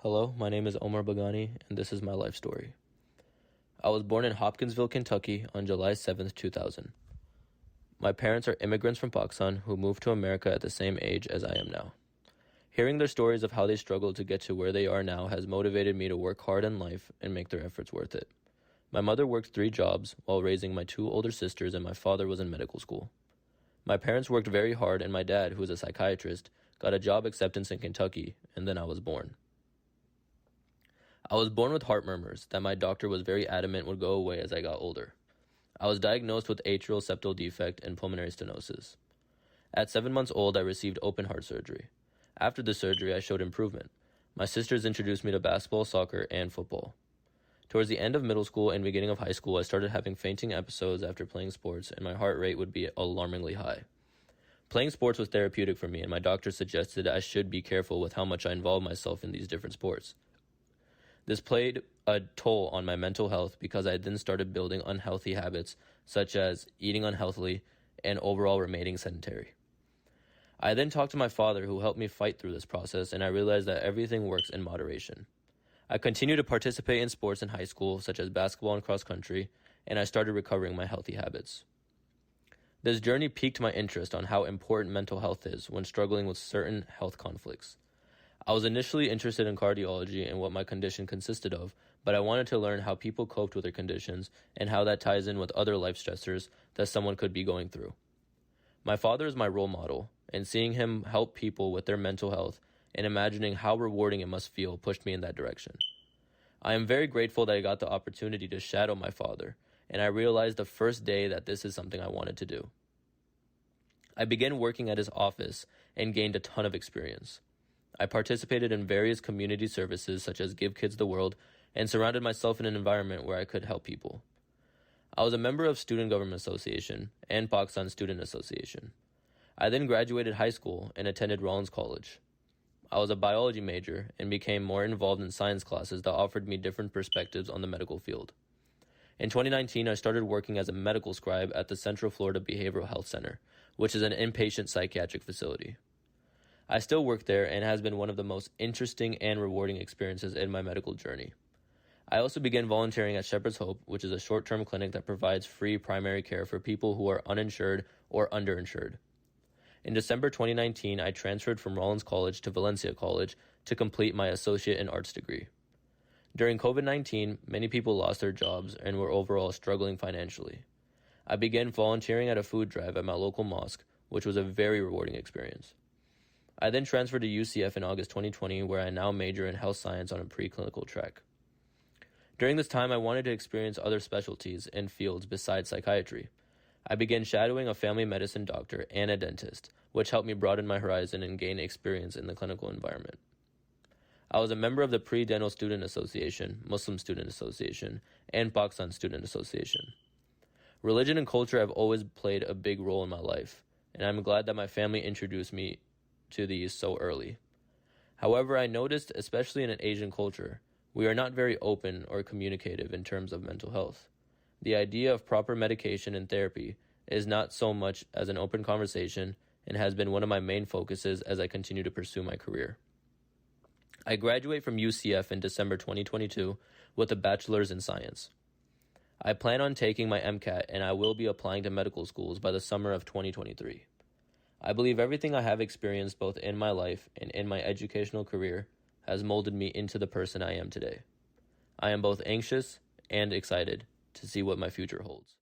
Hello, my name is Omar Bagani, and this is my life story. I was born in Hopkinsville, Kentucky on July 7th, 2000. My parents are immigrants from Pakistan who moved to America at the same age as I am now. Hearing their stories of how they struggled to get to where they are now has motivated me to work hard in life and make their efforts worth it. My mother worked 3 jobs while raising my 2 older sisters, and my father was in medical school. My parents worked very hard, and my dad, who is a psychiatrist, got a job acceptance in Kentucky, and then I was born. I was born with heart murmurs that my doctor was very adamant would go away as I got older. I was diagnosed with atrial septal defect and pulmonary stenosis. At 7 months old, I received open heart surgery. After the surgery, I showed improvement. My sisters introduced me to basketball, soccer, and football. Towards the end of middle school and beginning of high school, I started having fainting episodes after playing sports, and my heart rate would be alarmingly high. Playing sports was therapeutic for me, and my doctor suggested I should be careful with how much I involve myself in these different sports. This played a toll on my mental health because I then started building unhealthy habits such as eating unhealthily and overall remaining sedentary. I then talked to my father, who helped me fight through this process, and I realized that everything works in moderation. I continued to participate in sports in high school such as basketball and cross country, and I started recovering my healthy habits. This journey piqued my interest on how important mental health is when struggling with certain health conflicts. I was initially interested in cardiology and what my condition consisted of, but I wanted to learn how people coped with their conditions and how that ties in with other life stressors that someone could be going through. My father is my role model, and seeing him help people with their mental health and imagining how rewarding it must feel pushed me in that direction. I am very grateful that I got the opportunity to shadow my father, and I realized the first day that this is something I wanted to do. I began working at his office and gained a ton of experience. I participated in various community services such as Give Kids the World and surrounded myself in an environment where I could help people. I was a member of Student Government Association and Pakistan Student Association. I then graduated high school and attended Rollins College. I was a biology major and became more involved in science classes that offered me different perspectives on the medical field. In 2019, I started working as a medical scribe at the Central Florida Behavioral Health Center, which is an inpatient psychiatric facility. I still work there, and it has been one of the most interesting and rewarding experiences in my medical journey. I also began volunteering at Shepherd's Hope, which is a short-term clinic that provides free primary care for people who are uninsured or underinsured. In December 2019, I transferred from Rollins College to Valencia College to complete my associate in arts degree. During COVID-19, many people lost their jobs and were overall struggling financially. I began volunteering at a food drive at my local mosque, which was a very rewarding experience. I then transferred to UCF in August 2020, where I now major in health science on a preclinical track. During this time, I wanted to experience other specialties and fields besides psychiatry. I began shadowing a family medicine doctor and a dentist, which helped me broaden my horizon and gain experience in the clinical environment. I was a member of the Pre-Dental Student Association, Muslim Student Association, and Pakistan Student Association. Religion and culture have always played a big role in my life, and I'm glad that my family introduced me to these so early. However, I noticed, especially in an Asian culture, we are not very open or communicative in terms of mental health. The idea of proper medication and therapy is not so much as an open conversation and has been one of my main focuses as I continue to pursue my career. I graduate from UCF in December 2022 with a bachelor's in science. I plan on taking my MCAT, and I will be applying to medical schools by the summer of 2023. I believe everything I have experienced both in my life and in my educational career has molded me into the person I am today. I am both anxious and excited to see what my future holds.